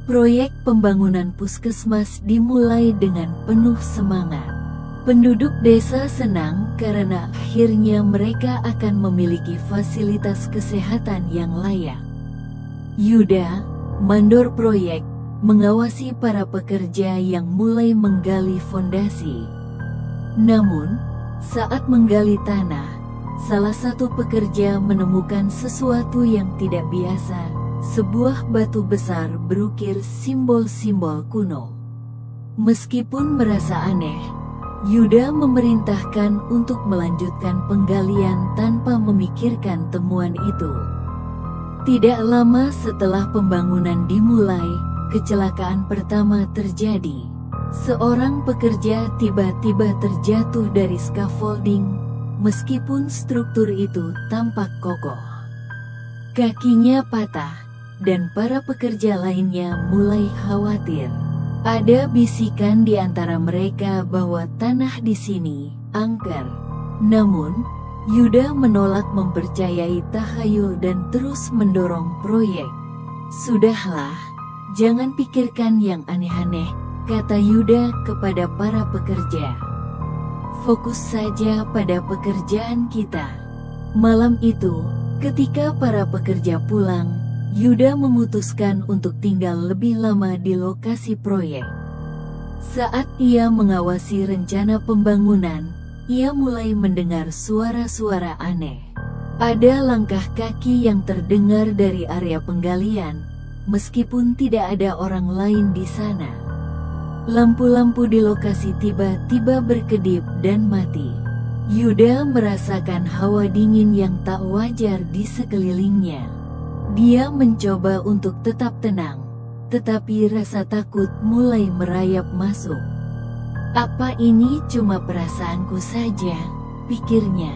Proyek pembangunan puskesmas dimulai dengan penuh semangat. Penduduk desa senang karena akhirnya mereka akan memiliki fasilitas kesehatan yang layak. Yuda, mandor proyek, mengawasi para pekerja yang mulai menggali fondasi. Namun, saat menggali tanah, salah satu pekerja menemukan sesuatu yang tidak biasa, sebuah batu besar berukir simbol-simbol kuno. Meskipun merasa aneh, Yuda memerintahkan untuk melanjutkan penggalian tanpa memikirkan temuan itu. Tidak lama setelah pembangunan dimulai, kecelakaan pertama terjadi. Seorang pekerja tiba-tiba terjatuh dari scaffolding, meskipun struktur itu tampak kokoh. Kakinya patah, dan para pekerja lainnya mulai khawatir. Ada bisikan di antara mereka bahwa tanah di sini angker. Namun, Yuda menolak mempercayai tahayul dan terus mendorong proyek. "Sudahlah, jangan pikirkan yang aneh-aneh," kata Yuda kepada para pekerja. "Fokus saja pada pekerjaan kita." Malam itu, ketika para pekerja pulang, Yuda memutuskan untuk tinggal lebih lama di lokasi proyek. Saat ia mengawasi rencana pembangunan, ia mulai mendengar suara-suara aneh. Ada langkah kaki yang terdengar dari area penggalian, meskipun tidak ada orang lain di sana. Lampu-lampu di lokasi tiba-tiba berkedip dan mati. Yuda merasakan hawa dingin yang tak wajar di sekelilingnya. Dia mencoba untuk tetap tenang, tetapi rasa takut mulai merayap masuk. "Apa ini cuma perasaanku saja?" pikirnya.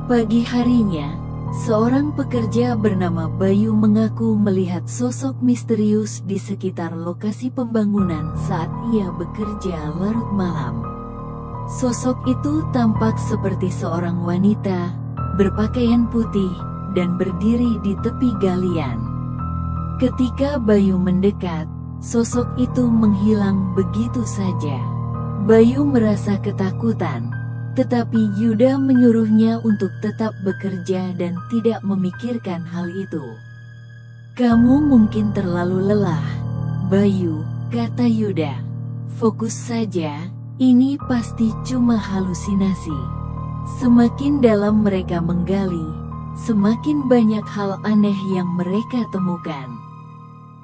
Pagi harinya, seorang pekerja bernama Bayu mengaku melihat sosok misterius di sekitar lokasi pembangunan saat ia bekerja larut malam. Sosok itu tampak seperti seorang wanita, berpakaian putih, dan berdiri di tepi galian. Ketika Bayu mendekat, sosok itu menghilang begitu saja. Bayu merasa ketakutan, tetapi Yuda menyuruhnya untuk tetap bekerja dan tidak memikirkan hal itu. "Kamu mungkin terlalu lelah, Bayu," kata Yuda. "Fokus saja, ini pasti cuma halusinasi." Semakin dalam mereka menggali, semakin banyak hal aneh yang mereka temukan.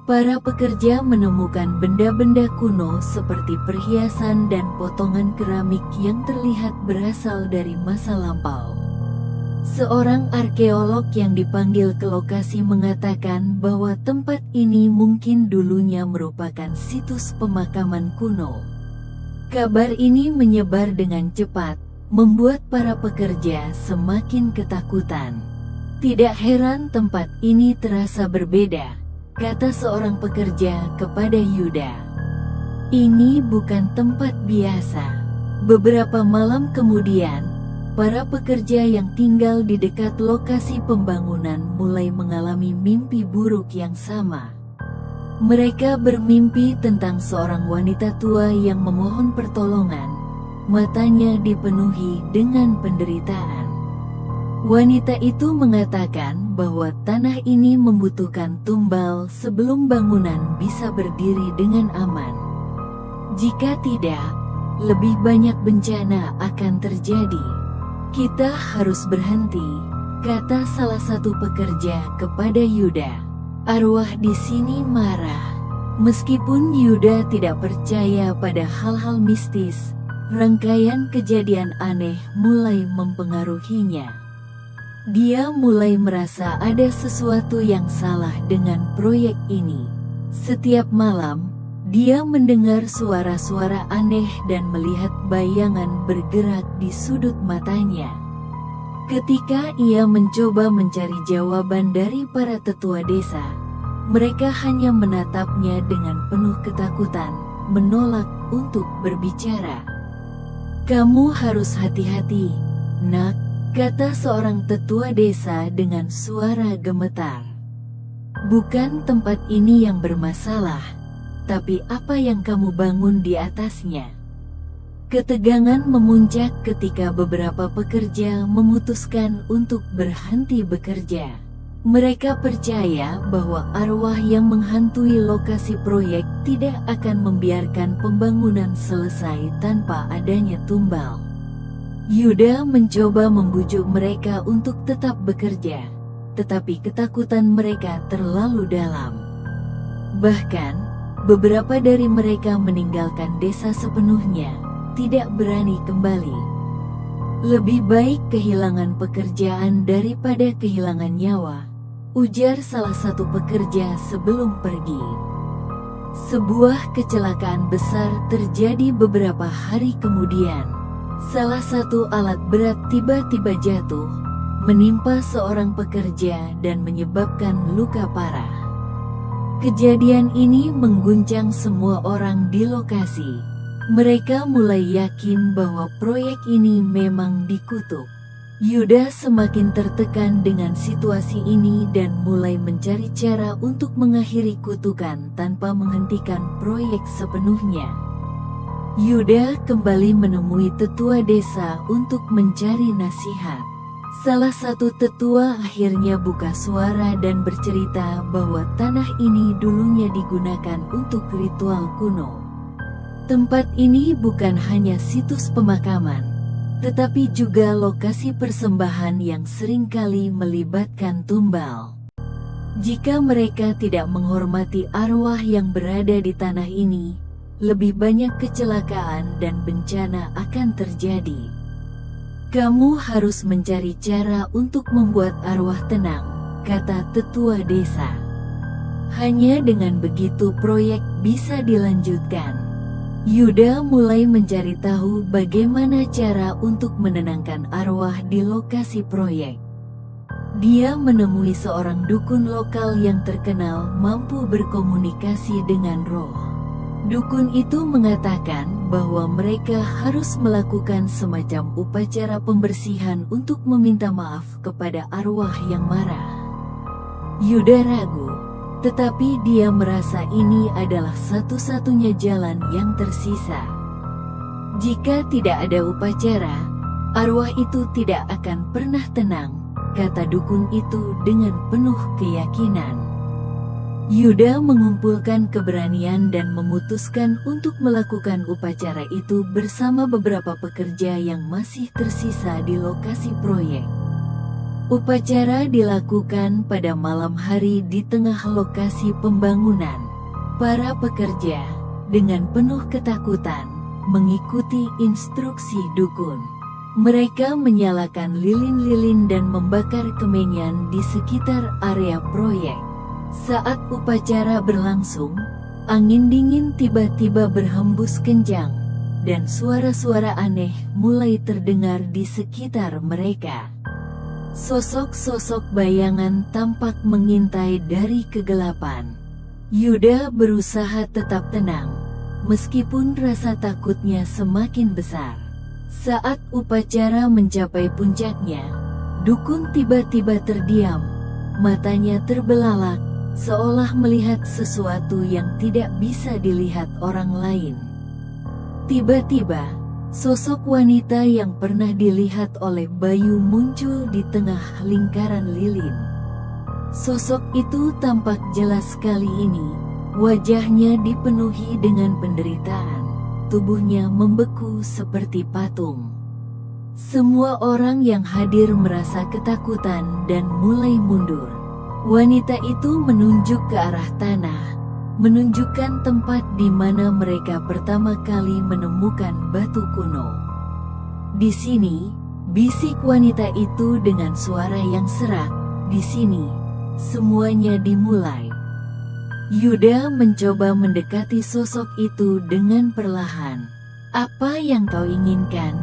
Para pekerja menemukan benda-benda kuno seperti perhiasan dan potongan keramik yang terlihat berasal dari masa lampau. Seorang arkeolog yang dipanggil ke lokasi mengatakan bahwa tempat ini mungkin dulunya merupakan situs pemakaman kuno. Kabar ini menyebar dengan cepat, membuat para pekerja semakin ketakutan. "Tidak heran tempat ini terasa berbeda," kata seorang pekerja kepada Yuda. "Ini bukan tempat biasa." Beberapa malam kemudian, para pekerja yang tinggal di dekat lokasi pembangunan mulai mengalami mimpi buruk yang sama. Mereka bermimpi tentang seorang wanita tua yang memohon pertolongan. Matanya dipenuhi dengan penderitaan. Wanita itu mengatakan bahwa tanah ini membutuhkan tumbal sebelum bangunan bisa berdiri dengan aman. Jika tidak, lebih banyak bencana akan terjadi. "Kita harus berhenti," kata salah satu pekerja kepada Yuda. "Arwah di sini marah." Meskipun Yuda tidak percaya pada hal-hal mistis, rangkaian kejadian aneh mulai mempengaruhinya. Dia mulai merasa ada sesuatu yang salah dengan proyek ini. Setiap malam, dia mendengar suara-suara aneh dan melihat bayangan bergerak di sudut matanya. Ketika ia mencoba mencari jawaban dari para tetua desa, mereka hanya menatapnya dengan penuh ketakutan, menolak untuk berbicara. "Kamu harus hati-hati, Nak," kata seorang tetua desa dengan suara gemetar. "Bukan tempat ini yang bermasalah, tapi apa yang kamu bangun di atasnya? Ketegangan memuncak ketika beberapa pekerja memutuskan untuk berhenti bekerja. Mereka percaya bahwa arwah yang menghantui lokasi proyek tidak akan membiarkan pembangunan selesai tanpa adanya tumbal. Yuda mencoba membujuk mereka untuk tetap bekerja, tetapi ketakutan mereka terlalu dalam. Bahkan, beberapa dari mereka meninggalkan desa sepenuhnya, tidak berani kembali. Lebih baik kehilangan pekerjaan daripada kehilangan nyawa, ujar salah satu pekerja sebelum pergi. Sebuah kecelakaan besar terjadi beberapa hari kemudian. Salah satu alat berat tiba-tiba jatuh, menimpa seorang pekerja dan menyebabkan luka parah. Kejadian ini mengguncang semua orang di lokasi. Mereka mulai yakin bahwa proyek ini memang dikutuk. Yuda semakin tertekan dengan situasi ini dan mulai mencari cara untuk mengakhiri kutukan tanpa menghentikan proyek sepenuhnya. Yuda kembali menemui tetua desa untuk mencari nasihat. Salah satu tetua akhirnya buka suara dan bercerita bahwa tanah ini dulunya digunakan untuk ritual kuno. Tempat ini bukan hanya situs pemakaman, tetapi juga lokasi persembahan yang seringkali melibatkan tumbal. Jika mereka tidak menghormati arwah yang berada di tanah ini, lebih banyak kecelakaan dan bencana akan terjadi. Kamu harus mencari cara untuk membuat arwah tenang, kata tetua desa. Hanya dengan begitu proyek bisa dilanjutkan. Yuda mulai mencari tahu bagaimana cara untuk menenangkan arwah di lokasi proyek. Dia menemui seorang dukun lokal yang terkenal mampu berkomunikasi dengan roh. Dukun itu mengatakan bahwa mereka harus melakukan semacam upacara pembersihan untuk meminta maaf kepada arwah yang marah. Yuda ragu, tetapi dia merasa ini adalah satu-satunya jalan yang tersisa. Jika tidak ada upacara, arwah itu tidak akan pernah tenang, kata dukun itu dengan penuh keyakinan. Yuda mengumpulkan keberanian dan memutuskan untuk melakukan upacara itu bersama beberapa pekerja yang masih tersisa di lokasi proyek. Upacara dilakukan pada malam hari di tengah lokasi pembangunan. Para pekerja, dengan penuh ketakutan, mengikuti instruksi dukun. Mereka menyalakan lilin-lilin dan membakar kemenyan di sekitar area proyek. Saat upacara berlangsung, angin dingin tiba-tiba berhembus kencang, dan suara-suara aneh mulai terdengar di sekitar mereka. Sosok-sosok bayangan tampak mengintai dari kegelapan. Yuda berusaha tetap tenang, meskipun rasa takutnya semakin besar. Saat upacara mencapai puncaknya, dukun tiba-tiba terdiam, matanya terbelalak, seolah melihat sesuatu yang tidak bisa dilihat orang lain. Tiba-tiba, sosok wanita yang pernah dilihat oleh Bayu muncul di tengah lingkaran lilin. Sosok itu tampak jelas kali ini, wajahnya dipenuhi dengan penderitaan, tubuhnya membeku seperti patung. Semua orang yang hadir merasa ketakutan dan mulai mundur. Wanita itu menunjuk ke arah tanah, menunjukkan tempat di mana mereka pertama kali menemukan batu kuno. Di sini, bisik wanita itu dengan suara yang serak, di sini, semuanya dimulai. Yuda mencoba mendekati sosok itu dengan perlahan. Apa yang kau inginkan?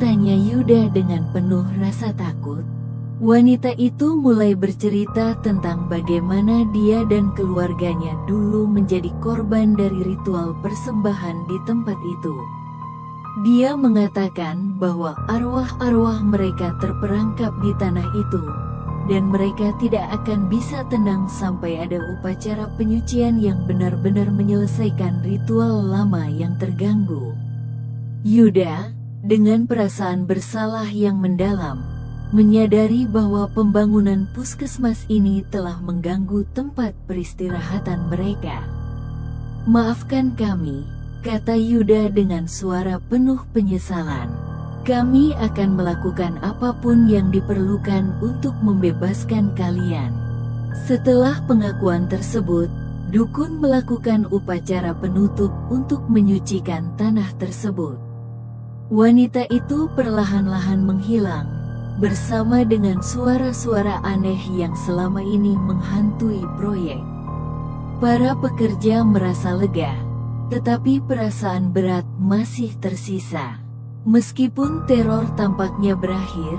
Tanya Yuda dengan penuh rasa takut. Wanita itu mulai bercerita tentang bagaimana dia dan keluarganya dulu menjadi korban dari ritual persembahan di tempat itu. Dia mengatakan bahwa arwah-arwah mereka terperangkap di tanah itu, dan mereka tidak akan bisa tenang sampai ada upacara penyucian yang benar-benar menyelesaikan ritual lama yang terganggu. Yuda, dengan perasaan bersalah yang mendalam, menyadari bahwa pembangunan puskesmas ini telah mengganggu tempat peristirahatan mereka. "Maafkan kami," kata Yuda dengan suara penuh penyesalan. "Kami akan melakukan apapun yang diperlukan untuk membebaskan kalian." Setelah pengakuan tersebut, dukun melakukan upacara penutup untuk menyucikan tanah tersebut. Wanita itu perlahan-lahan menghilang, bersama dengan suara-suara aneh yang selama ini menghantui proyek. Para pekerja merasa lega, tetapi perasaan berat masih tersisa. Meskipun teror tampaknya berakhir,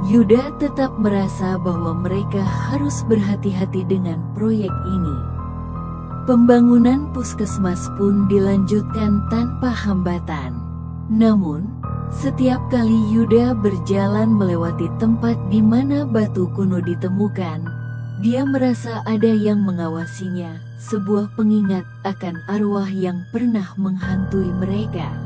Yuda tetap merasa bahwa mereka harus berhati-hati dengan proyek ini. Pembangunan puskesmas pun dilanjutkan tanpa hambatan. Namun, setiap kali Yuda berjalan melewati tempat di mana batu kuno ditemukan, dia merasa ada yang mengawasinya, sebuah pengingat akan arwah yang pernah menghantui mereka.